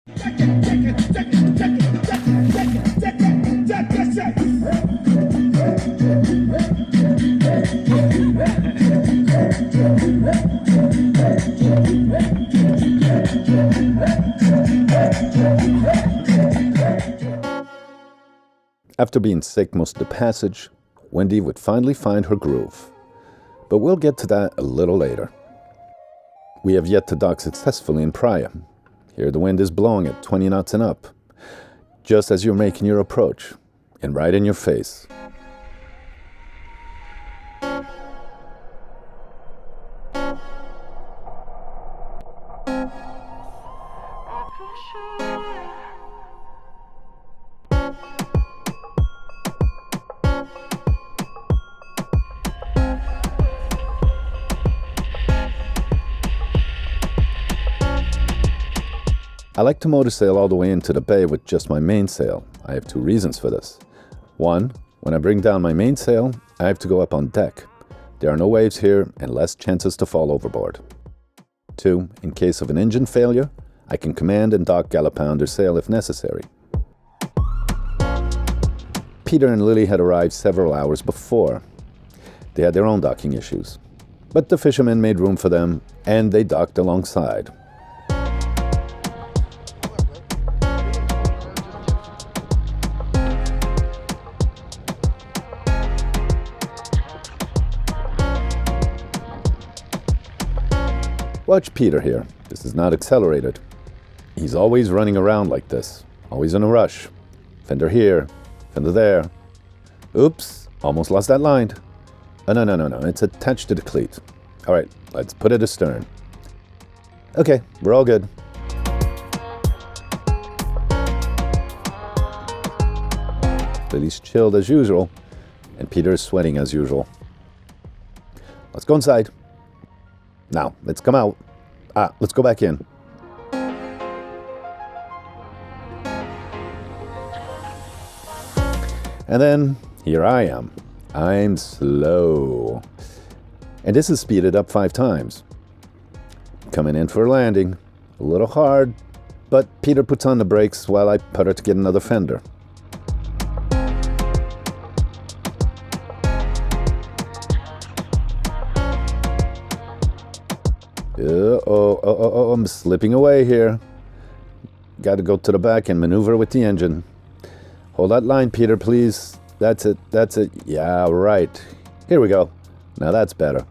After being sick most of the passage, Wendy would finally find her groove. But we'll get to that a little later. We have yet to dock successfully in Praia. Here the wind is blowing at 20 knots and up, just as you're making your approach, and right in your face. I like to motor sail all the way into the bay with just my mainsail. I have two reasons for this. One, when I bring down my mainsail, I have to go up on deck. There are no waves here and less chances to fall overboard. Two, in case of an engine failure, I can command and dock Galopin under sail if necessary. Peter and Lily had arrived several hours before. They had their own docking issues, but the fishermen made room for them and they docked alongside. Watch Peter here. This is not accelerated. He's always running around like this, always in a rush. Fender here, fender there. Oops, almost lost that line. Oh, no, it's attached to the cleat. All right, let's put it astern. Okay, we're all good. Lily's chilled as usual, and Peter is sweating as usual. Let's go inside. Now, let's come out. Let's go back in. And then, here I am. I'm slow. And this is speeded up 5 times. Coming in for a landing. A little hard, but Peter puts on the brakes while I putter to get another fender. I'm slipping away here. Got to go to the back and maneuver with the engine. Hold that line, Peter, please. That's it. Yeah, right. Here we go. Now that's better.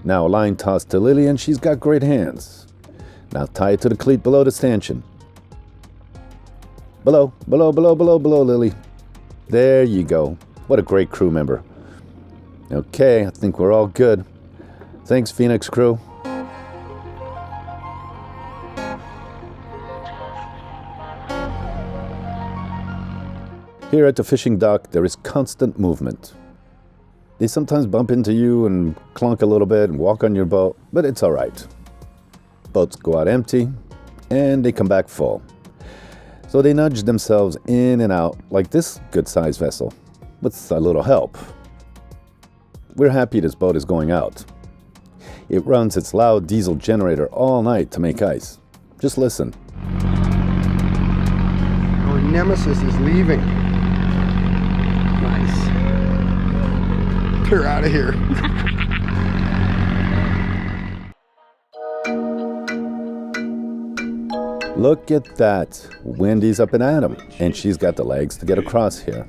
Now a line tossed to Lily, and she's got great hands. Now tie it to the cleat below the stanchion. Below, Lily. There you go. What a great crew member. Okay, I think we're all good. Thanks, Phoenix crew. Here at the fishing dock, there is constant movement. They sometimes bump into you and clunk a little bit and walk on your boat, but it's all right. Boats go out empty, and they come back full. So they nudge themselves in and out like this good-sized vessel, with a little help. We're happy this boat is going out. It runs its loud diesel generator all night to make ice. Just listen. Our nemesis is leaving. Nice. Clear out of here. Look at that. Wendy's up and at 'em, and she's got the legs to get across here.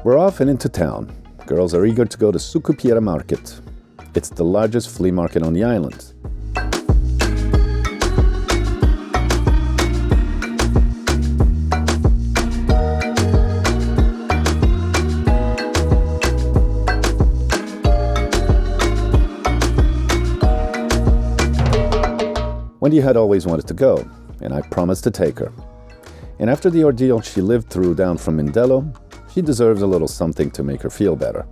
We're off and into town. Girls are eager to go to Sucupira Market. It's the largest flea market on the island. Wendy had always wanted to go, and I promised to take her. And after the ordeal she lived through down from Mindelo, she deserves a little something to make her feel better.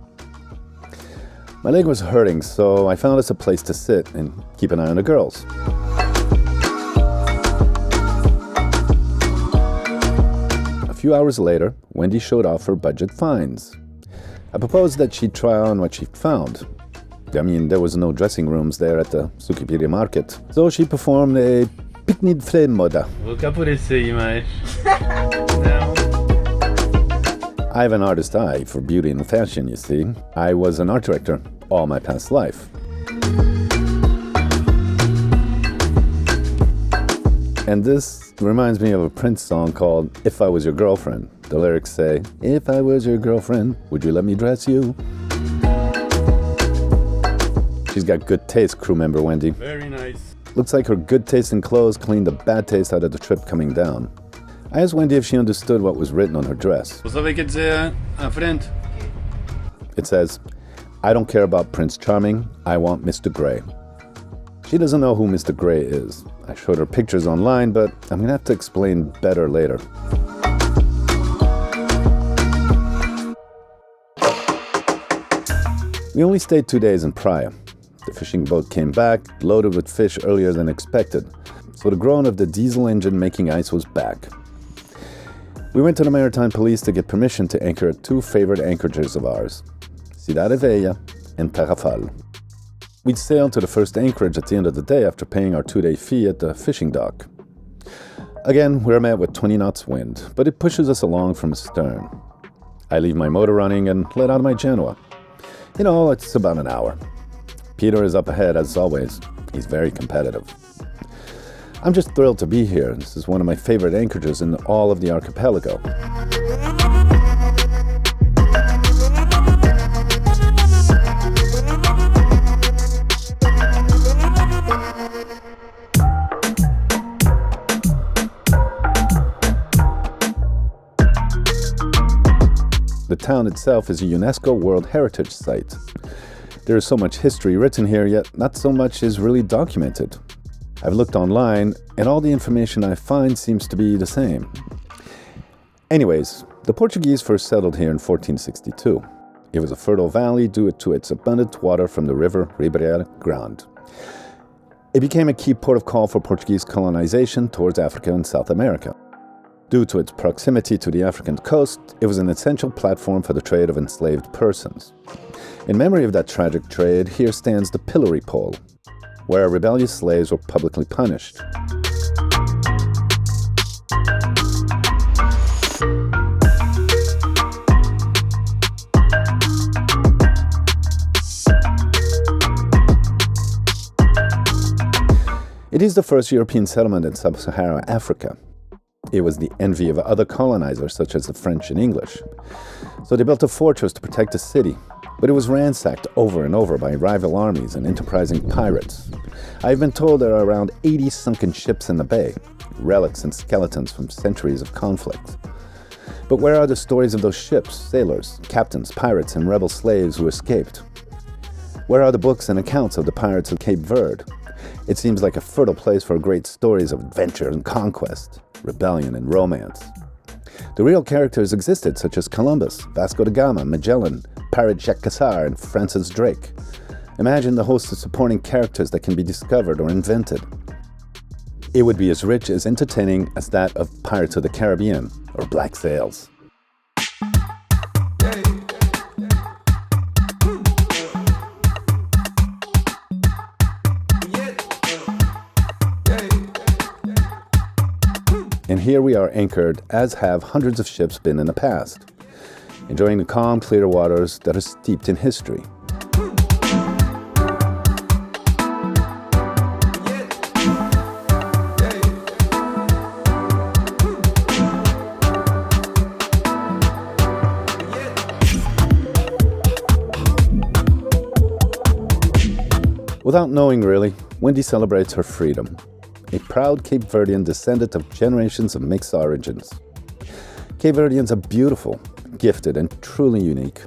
My leg was hurting, so I found us a place to sit and keep an eye on the girls. A few hours later, Wendy showed off her budget finds. I proposed that she try on what she found. I mean, there was no dressing rooms there at the Sucupira Market, so she performed a pique de moda. Vou cá por esse aí, mas... Não. I have an artist's eye for beauty and fashion, you see. I was an art director all my past life. And this reminds me of a Prince song called If I Was Your Girlfriend. The lyrics say, if I was your girlfriend, would you let me dress you? She's got good taste, crew member Wendy. Very nice. Looks like her good taste in clothes cleaned the bad taste out of the trip coming down. I asked Wendy if she understood what was written on her dress. Vou só ver o que dizer à frente. It says, I don't care about Prince Charming, I want Mr. Grey. She doesn't know who Mr. Grey is. I showed her pictures online, but I'm gonna have to explain better later. We only stayed 2 days in Praia. The fishing boat came back, loaded with fish earlier than expected, so the groan of the diesel engine making ice was back. We went to the maritime police to get permission to anchor at two favorite anchorages of ours, Cidade Velha and Praia. We'd sailed to the first anchorage at the end of the day after paying our 2-day fee at the fishing dock. Again, we're met with 20 knots wind, but it pushes us along from astern. I leave my motor running and let out my Genoa. You know, it's about an hour. Peter is up ahead as always. He's very competitive. I'm just thrilled to be here. This is one of my favorite anchorages in all of the archipelago. The town itself is a UNESCO World Heritage site. There is so much history written here, yet not so much is really documented. I've looked online, and all the information I find seems to be the same. Anyways, the Portuguese first settled here in 1462. It was a fertile valley due to its abundant water from the river Ribeira Grande. It became a key port of call for Portuguese colonization towards Africa and South America. Due to its proximity to the African coast, it was an essential platform for the trade of enslaved persons. In memory of that tragic trade, here stands the pillory pole, where rebellious slaves were publicly punished. It is the first European settlement in sub-Saharan Africa. It was the envy of other colonizers such as the French and English. So they built a fortress to protect the city, but it was ransacked over and over by rival armies and enterprising pirates. I've been told there are around 80 sunken ships in the bay, relics and skeletons from centuries of conflict. But where are the stories of those ships, sailors, captains, pirates, and rebel slaves who escaped? Where are the books and accounts of the pirates of Cape Verde? It seems like a fertile place for great stories of adventure and conquest, rebellion and romance. The real characters existed, such as Columbus, Vasco da Gama, Magellan, pirate Jacques Cassar, and Francis Drake. Imagine the host of supporting characters that can be discovered or invented. It would be as rich as entertaining as that of Pirates of the Caribbean or Black Sails. And here we are anchored, as have hundreds of ships been in the past, enjoying the calm, clear waters that are steeped in history. Without knowing really, Wendy celebrates her freedom. A proud Cape Verdean descendant of generations of mixed origins. Cape Verdeans are beautiful, gifted, and truly unique.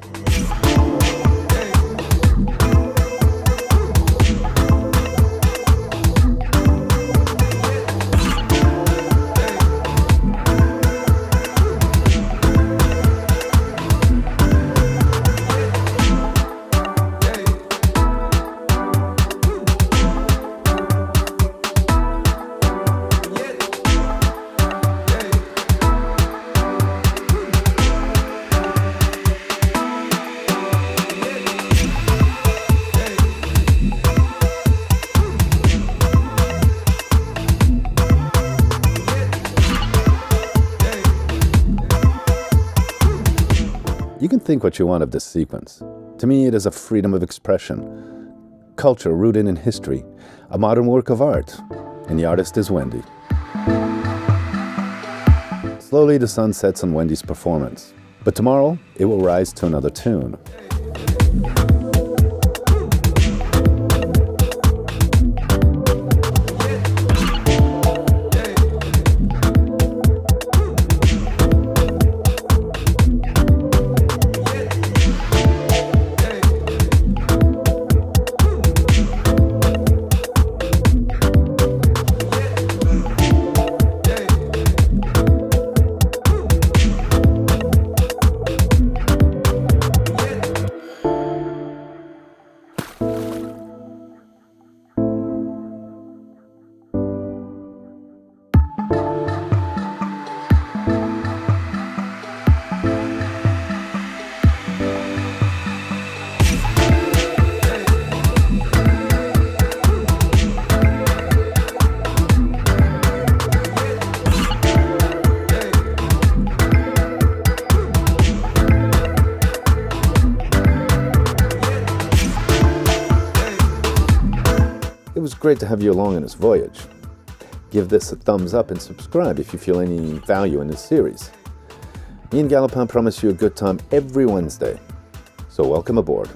think what you want of this sequence. To me, it is a freedom of expression, culture rooted in history, a modern work of art, and the artist is Wendy. Slowly the sun sets on Wendy's performance, but tomorrow it will rise to another tune. It was great to have you along on this voyage. Give this a thumbs up and subscribe if you feel any value in this series. Me and Galopin promise you a good time every Wednesday, so welcome aboard.